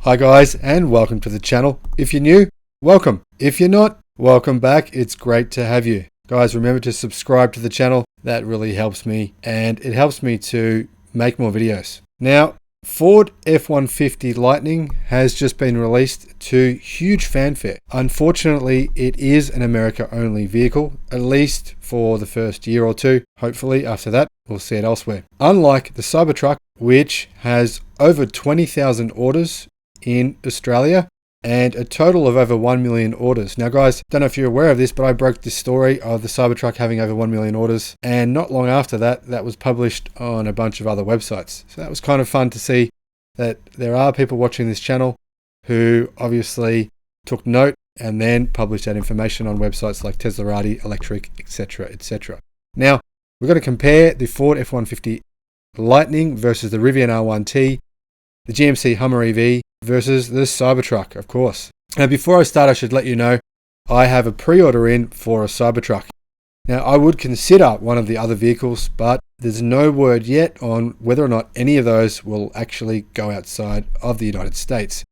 Hi guys, and welcome to the channel. If you're new, welcome. If you're not, welcome back. It's great to have you. Guys, remember to subscribe to the channel. That really helps me, and it helps me to make more videos. Now, Ford F150 Lightning has just been released to huge fanfare. Unfortunately, it is an America-only vehicle, at least for the first year or two. Hopefully, after that, we'll see it elsewhere. Unlike the Cybertruck, which has over 20,000 orders in Australia and a total of over 1 million orders. Now guys, don't know if you're aware of this, but I broke this story of the Cybertruck having over 1 million orders, and not long after that, that was published on a bunch of other websites. So that was kind of fun to see that there are people watching this channel who obviously took note and then published that information on websites like Teslarati, Electrek, etc, etc. Now, we're going to compare the Ford F150 Lightning versus the Rivian R1T, the GMC Hummer EV versus the Cybertruck, of course. Now, before I start, I should let you know I have a pre-order in for a Cybertruck. Now, I would consider one of the other vehicles, but there's no word yet on whether or not any of those will actually go outside of the United States.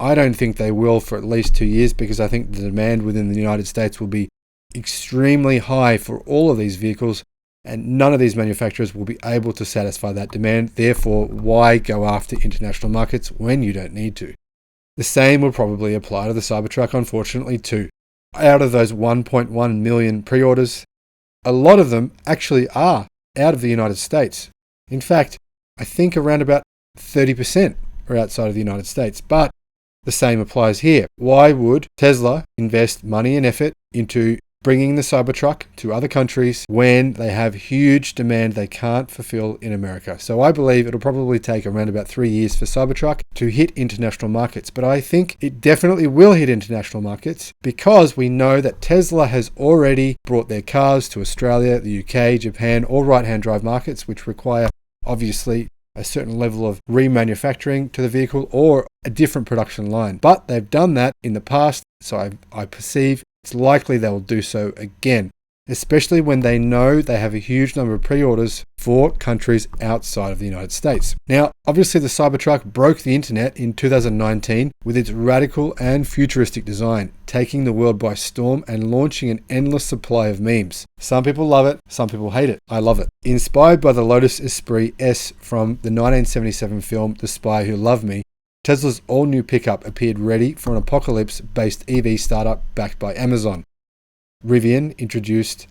I don't think they will for at least 2 years, because I think the demand within the United States will be extremely high for all of these vehicles, and none of these manufacturers will be able to satisfy that demand. Therefore, why go after international markets when you don't need to? The same will probably apply to the Cybertruck, unfortunately, too. Out of those 1.1 million pre-orders, a lot of them actually are out of the United States. In fact, I think around about 30% are outside of the United States, but the same applies here. Why would Tesla invest money and effort into bringing the Cybertruck to other countries when they have huge demand they can't fulfill in America? So I believe it'll probably take around about 3 years for Cybertruck to hit international markets. But I think it definitely will hit international markets, because we know that Tesla has already brought their cars to Australia, the UK, Japan, all right-hand drive markets, which require obviously a certain level of remanufacturing to the vehicle or a different production line. But they've done that in the past, so I perceive it's likely they will do so again, especially when they know they have a huge number of pre-orders for countries outside of the United States. Now, obviously the Cybertruck broke the internet in 2019 with its radical and futuristic design, taking the world by storm and launching an endless supply of memes. Some people love it, some people hate it. I love it. Inspired by the Lotus Esprit S from the 1977 film The Spy Who Loved Me, Tesla's all-new pickup appeared ready for an apocalypse-based EV startup backed by Amazon. Rivian introduced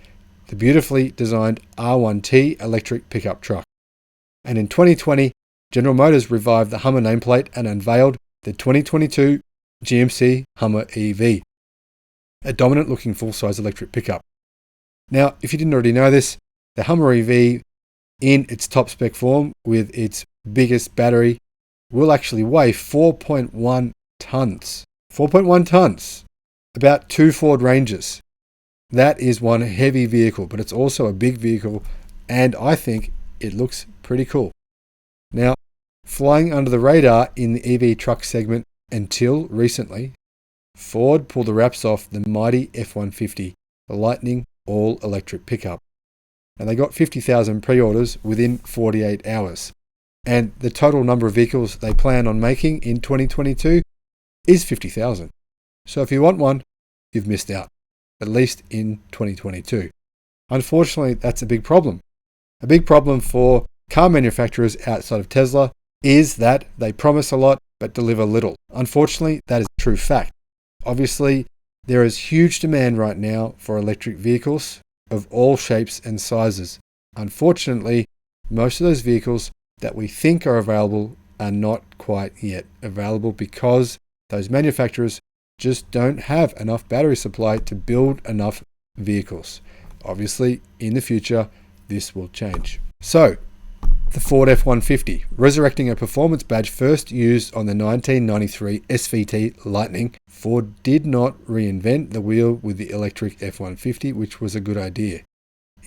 the beautifully designed R1T electric pickup truck. And in 2020, General Motors revived the Hummer nameplate and unveiled the 2022 GMC Hummer EV, a dominant-looking full-size electric pickup. Now, if you didn't already know this, the Hummer EV, in its top spec form with its biggest battery, will actually weigh 4.1 tons. 4.1 tons. About 2 Ford Rangers. That is one heavy vehicle, but it's also a big vehicle, and I think it looks pretty cool. Now, flying under the radar in the EV truck segment until recently, Ford pulled the wraps off the mighty F150, the Lightning all-electric pickup. And they got 50,000 pre-orders within 48 hours. And the total number of vehicles they plan on making in 2022 is 50,000. So if you want one, you've missed out, at least in 2022. Unfortunately, that's a big problem. A big problem for car manufacturers outside of Tesla is that they promise a lot but deliver little. Unfortunately, that is a true fact. Obviously, there is huge demand right now for electric vehicles of all shapes and sizes. Unfortunately, most of those vehicles that we think are available are not quite yet available, because those manufacturers just don't have enough battery supply to build enough vehicles. Obviously, in the future, this will change. So, the Ford F150, resurrecting a performance badge first used on the 1993 SVT Lightning, Ford did not reinvent the wheel with the electric F150, which was a good idea.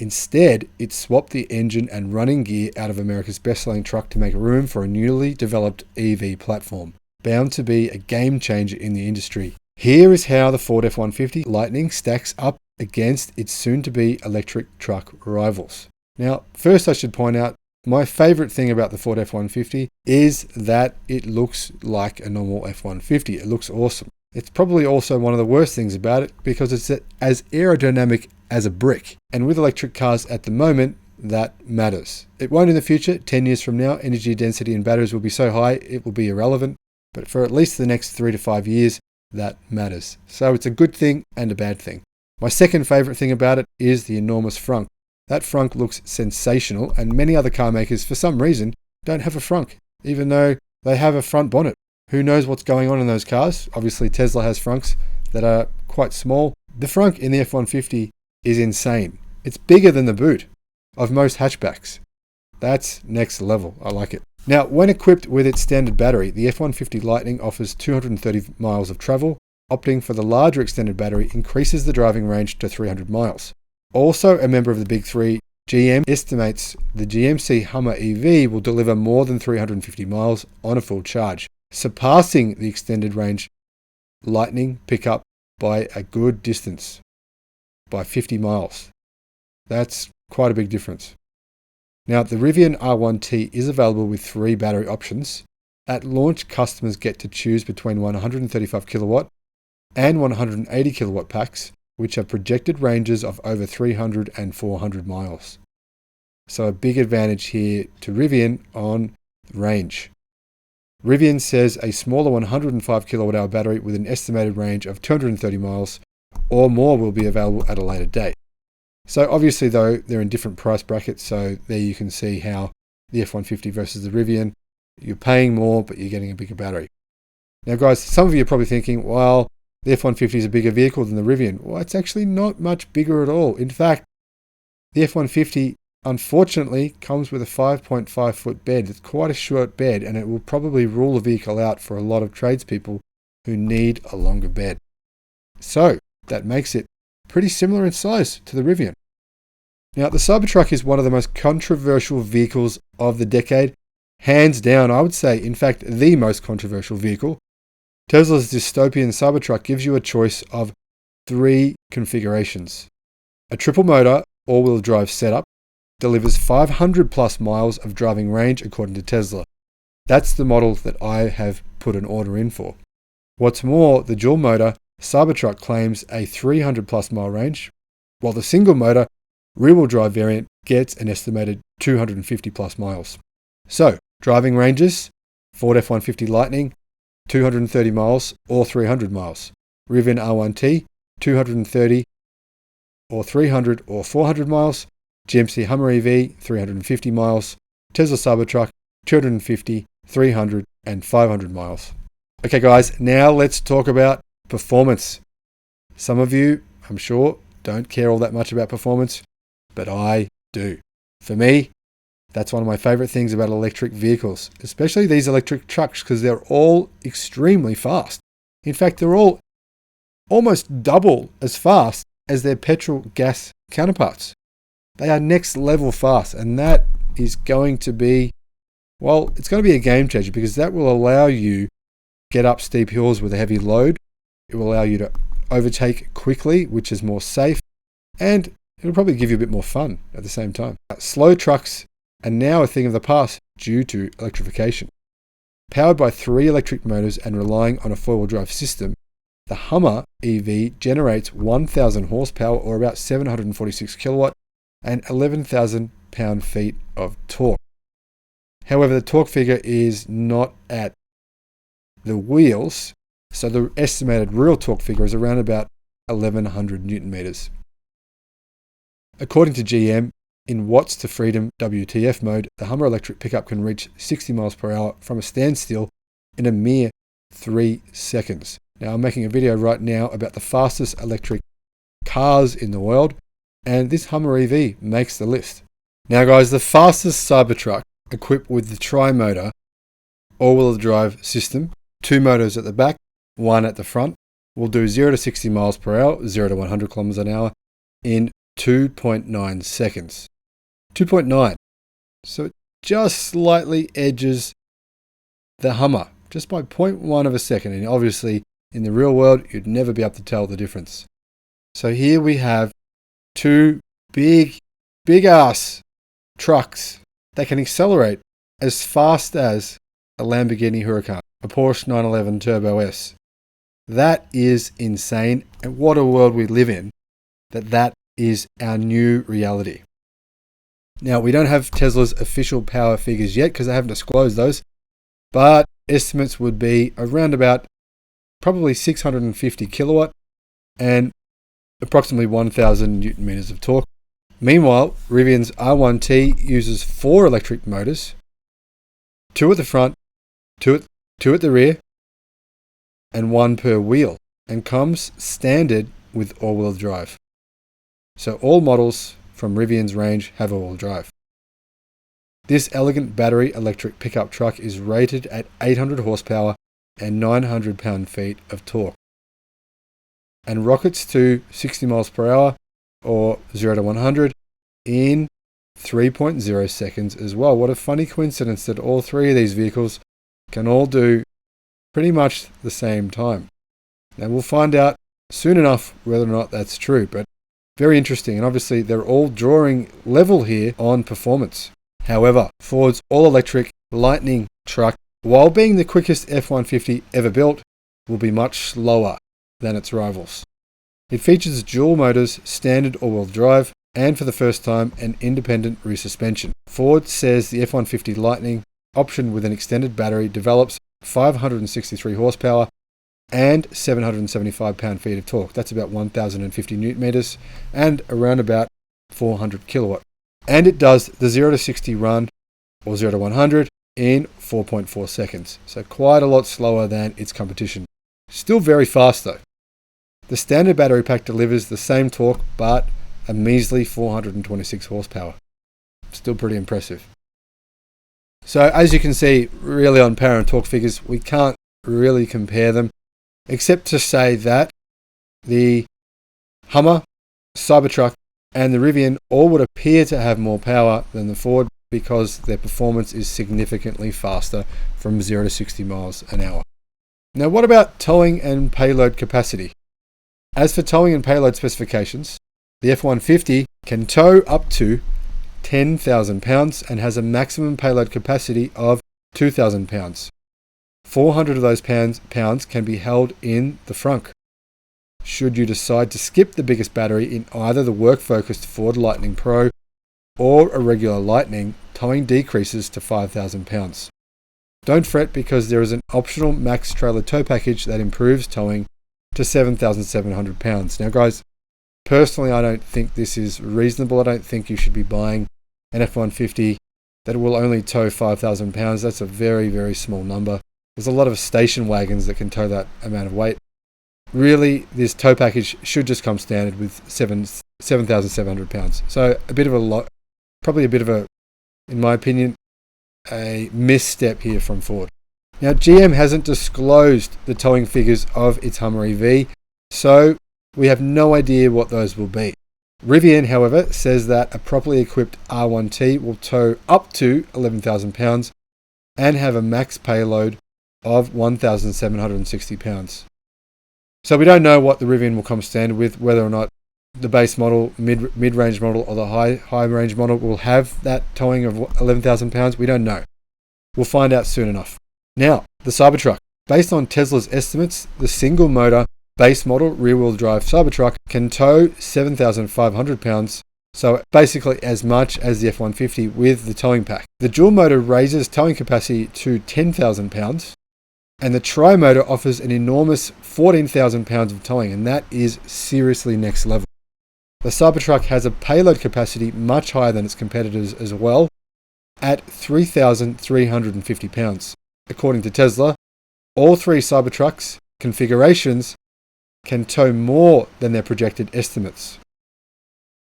Instead, it swapped the engine and running gear out of America's best-selling truck to make room for a newly developed EV platform, bound to be a game changer in the industry. Here is how the Ford F150 Lightning stacks up against its soon-to-be electric truck rivals. Now, first I should point out My favorite thing about the Ford F-150 is that it looks like a normal F-150. It looks awesome. It's probably also one of the worst things about it because it's as aerodynamic as a brick. And with electric cars at the moment, that matters. It won't in the future. 10 years from now, energy density in batteries will be so high, it will be irrelevant. But for at least the next 3 to 5 years, that matters. So it's a good thing and a bad thing. My second favorite thing about it is the enormous frunk. That frunk looks sensational, and many other car makers, for some reason, don't have a frunk, even though they have a front bonnet. Who knows what's going on in those cars? Obviously, Tesla has frunks that are quite small. The frunk in the F-150 is insane. It's bigger than the boot of most hatchbacks. That's next level. I like it. Now, when equipped with its standard battery, the F-150 Lightning offers 230 miles of travel. Opting for the larger extended battery increases the driving range to 300 miles. Also a member of the Big Three, GM estimates the GMC Hummer EV will deliver more than 350 miles on a full charge, surpassing the extended range Lightning pickup by a good distance, by 50 miles. That's quite a big difference. Now, the Rivian R1T is available with 3 battery options. At launch, customers get to choose between 135 kilowatt and 180 kilowatt packs, which have projected ranges of over 300 and 400 miles. So a big advantage here to Rivian on range. Rivian says a smaller 105 kilowatt hour battery with an estimated range of 230 miles or more will be available at a later date. So obviously though, they're in different price brackets, so there you can see how the F-150 versus the Rivian, you're paying more but you're getting a bigger battery. Now guys, some of you are probably thinking, well, the F-150 is a bigger vehicle than the Rivian. Well, it's actually not much bigger at all. In fact, the F-150 unfortunately comes with a 5.5 foot bed. It's quite a short bed, and it will probably rule the vehicle out for a lot of tradespeople who need a longer bed. So that makes it pretty similar in size to the Rivian. Now, the Cybertruck is one of the most controversial vehicles of the decade. Hands down, I would say, in fact, the most controversial vehicle. Tesla's dystopian Cybertruck gives you a choice of 3 configurations. A triple motor, all-wheel drive setup, delivers 500 plus miles of driving range according to Tesla. That's the model that I have put an order in for. What's more, the dual motor Cybertruck claims a 300 plus mile range, while the single motor rear-wheel drive variant gets an estimated 250 plus miles. So, driving ranges, Ford F-150 Lightning, 230 miles or 300 miles. Rivian R1T, 230 or 300 or 400 miles. GMC Hummer EV, 350 miles. Tesla Cybertruck, 250, 300 and 500 miles. Okay guys, now let's talk about performance. Some of you, I'm sure, don't care all that much about performance, but I do. For me, that's one of my favorite things about electric vehicles, especially these electric trucks, because they're all extremely fast. In fact, they're all almost double as fast as their petrol gas counterparts. They are next level fast, and that is going to be, well, it's going to be a game changer because that will allow you to get up steep hills with a heavy load. It will allow you to overtake quickly, which is more safe, and it'll probably give you a bit more fun at the same time. Slow trucks are now a thing of the past due to electrification. Powered by 3 electric motors and relying on a 4-wheel drive system, the Hummer EV generates 1,000 horsepower or about 746 kilowatt and 11,000 pound-feet of torque. However, the torque figure is not at the wheels, so the estimated real torque figure is around about 1,100 newton meters. According to GM, in watts to freedom WTF mode, the Hummer electric pickup can reach 60 miles per hour from a standstill in a mere 3 seconds. Now, I'm making a video right now about the fastest electric cars in the world, and this Hummer EV makes the list. Now guys, the fastest Cybertruck, equipped with the tri-motor all-wheel drive system, 2 motors at the back, 1 at the front, will do 0 to 60 miles per hour, 0 to 100 kilometers an hour in 2.9 seconds. 2.9. So it just slightly edges the Hummer, just by 0.1 of a second. And obviously, in the real world, you'd never be able to tell the difference. So here we have 2 big ass trucks they can accelerate as fast as a Lamborghini Huracan, a Porsche 911 Turbo S. That is insane, and what a world we live in, that is our new reality. Now, we don't have Tesla's official power figures yet because they haven't disclosed those, but estimates would be around about probably 650 kilowatt and approximately 1,000 Newton meters of torque. Meanwhile, Rivian's R1T uses 4 electric motors, 2 at the front, 2 at the rear, and 1 per wheel, and comes standard with all-wheel drive. So all models from Rivian's range have all-wheel drive. This elegant battery electric pickup truck is rated at 800 horsepower and 900 pound-feet of torque, and rockets to 60 miles per hour or 0 to 100 in 3.0 seconds as well. What a funny coincidence that all 3 of these vehicles can all do pretty much the same time. Now we'll find out soon enough whether or not that's true, but very interesting, and obviously they're all drawing level here on performance. However, Ford's all-electric Lightning truck, while being the quickest F150 ever built, will be much slower than its rivals. It features dual motors, standard all-wheel drive, and for the first time, an independent rear suspension. Ford says the F150 Lightning, option with an extended battery, develops 563 horsepower and 775 pound-feet of torque. That's about 1,050 newton meters and around about 400 kilowatt. And it does the 0 to 60 run or 0 to 100 in 4.4 seconds. So quite a lot slower than its competition. Still very fast though. The standard battery pack delivers the same torque but a measly 426 horsepower. Still pretty impressive. So as you can see, really on power and torque figures, we can't really compare them, except to say that the Hummer, Cybertruck, and the Rivian all would appear to have more power than the Ford because their performance is significantly faster from 0 to 60 miles an hour. Now, what about towing and payload capacity? As for towing and payload specifications, the F150 can tow up to 10,000 pounds and has a maximum payload capacity of 2,000 pounds. 400 of those pounds can be held in the frunk. Should you decide to skip the biggest battery in either the work-focused Ford Lightning Pro or a regular Lightning, towing decreases to 5,000 pounds. Don't fret because there is an optional max trailer tow package that improves towing to 7,700 pounds. Now guys, personally I don't think this is reasonable. I don't think you should be buying an F150 that will only tow 5,000 pounds. That's a very, very small number. There's a lot of station wagons that can tow that amount of weight. Really, this tow package should just come standard with 7,700 pounds. So a bit of a lot, probably a bit of a, in my opinion, a misstep here from Ford. Now, GM hasn't disclosed the towing figures of its Hummer EV, so we have no idea what those will be. Rivian, however, says that a properly equipped R1T will tow up to 11,000 pounds and have a max payload of 1,760 pounds. So we don't know what the Rivian will come standard with, whether or not the base model, mid-range model, or the high-range model will have that towing of 11,000 pounds. We don't know. We'll find out soon enough. Now, the Cybertruck. Based on Tesla's estimates, the single-motor base model rear-wheel drive Cybertruck can tow 7,500 pounds, so basically as much as the F150 with the towing pack. The dual motor raises towing capacity to 10,000 pounds, and the tri-motor offers an enormous 14,000 pounds of towing, and that is seriously next level. The Cybertruck has a payload capacity much higher than its competitors as well, at 3,350 pounds. According to Tesla, all 3 Cybertrucks configurations can tow more than their projected estimates.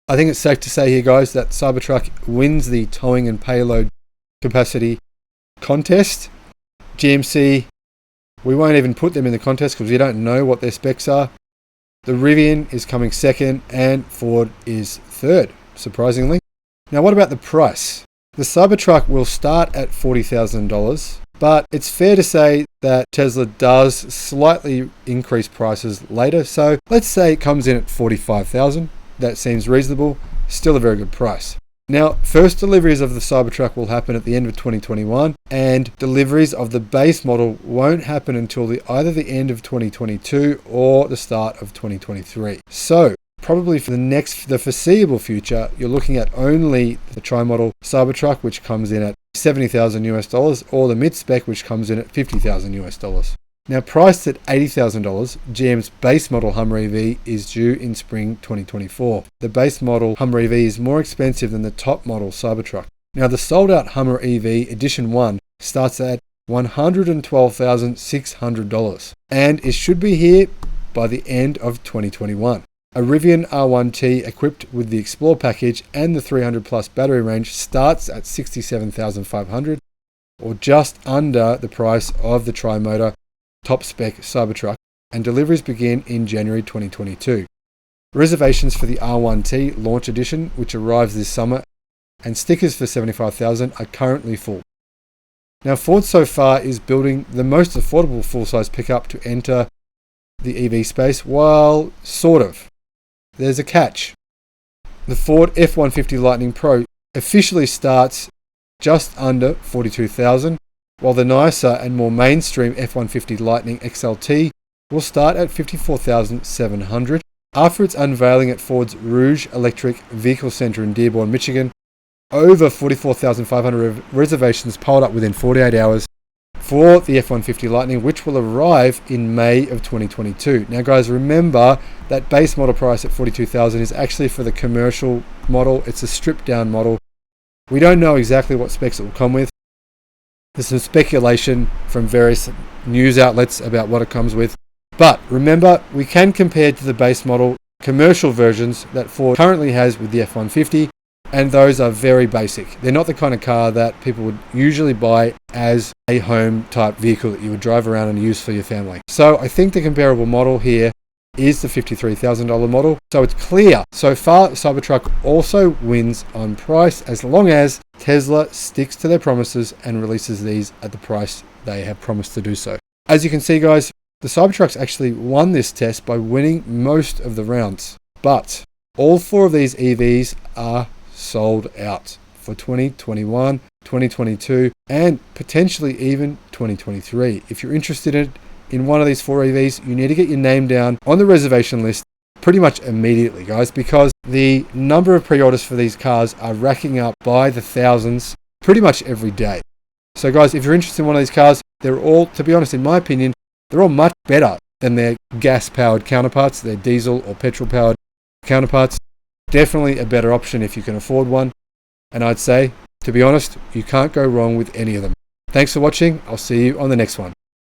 I think it's safe to say here, guys, that Cybertruck wins the towing and payload capacity contest. GMC, we won't even put them in the contest because we don't know what their specs are. The Rivian is coming second and Ford is third, surprisingly. Now, what about the price? The Cybertruck will start at $40,000, but it's fair to say that Tesla does slightly increase prices later. So let's say it comes in at $45,000. That seems reasonable. Still a very good price. Now, first deliveries of the Cybertruck will happen at the end of 2021, and deliveries of the base model won't happen until either the end of 2022 or the start of 2023. So, probably for the foreseeable future, you're looking at only the tri-model Cybertruck, which comes in at $70,000 or the mid-spec, which comes in at $50,000. Now, priced at $80,000, GM's base model Hummer EV is due in spring 2024. The base model Hummer EV is more expensive than the top model Cybertruck. Now, the sold-out Hummer EV Edition 1 starts at $112,600, and it should be here by the end of 2021. A Rivian R1T equipped with the Explore package and the 300 plus battery range starts at $67,500, or just under the price of the tri-motor top spec Cybertruck, and deliveries begin in January 2022. Reservations for the R1T Launch Edition, which arrives this summer, and stickers for $75,000 are currently full. Now, Ford so far is building the most affordable full-size pickup to enter the EV space, while sort of. There's a catch. The Ford F150 Lightning Pro officially starts just under $42,000, while the nicer and more mainstream F150 Lightning XLT will start at $54,700. After its unveiling at Ford's Rouge Electrek Vehicle Center in Dearborn, Michigan, over 44,500 reservations piled up within 48 hours for the F150 Lightning, which will arrive in May of 2022. Now, guys, remember that base model price at $42,000 is actually for the commercial model. It's a stripped down model. We don't know exactly what specs it will come with. There's some speculation from various news outlets about what it comes with. But remember, we can compare to the base model commercial versions that Ford currently has with the F150, and those are very basic. They're not the kind of car that people would usually buy as a home type vehicle that you would drive around and use for your family. So I think the comparable model here is the $53,000 model. So it's clear. So far, Cybertruck also wins on price as long as Tesla sticks to their promises and releases these at the price they have promised to do so. As you can see, guys, the Cybertruck's actually won this test by winning most of the rounds. But all four of these EVs are sold out for 2021, 2022, and potentially even 2023. If you're interested in one of these four EVs, you need to get your name down on the reservation list pretty much immediately, guys, because the number of pre-orders for these cars are racking up by the thousands pretty much every day. So, guys, if you're interested in one of these cars, they're all, to be honest, in my opinion, they're all much better than their gas-powered counterparts, their diesel or petrol-powered counterparts. Definitely a better option if you can afford one. And I'd say, to be honest, you can't go wrong with any of them. Thanks for watching. I'll see you on the next one.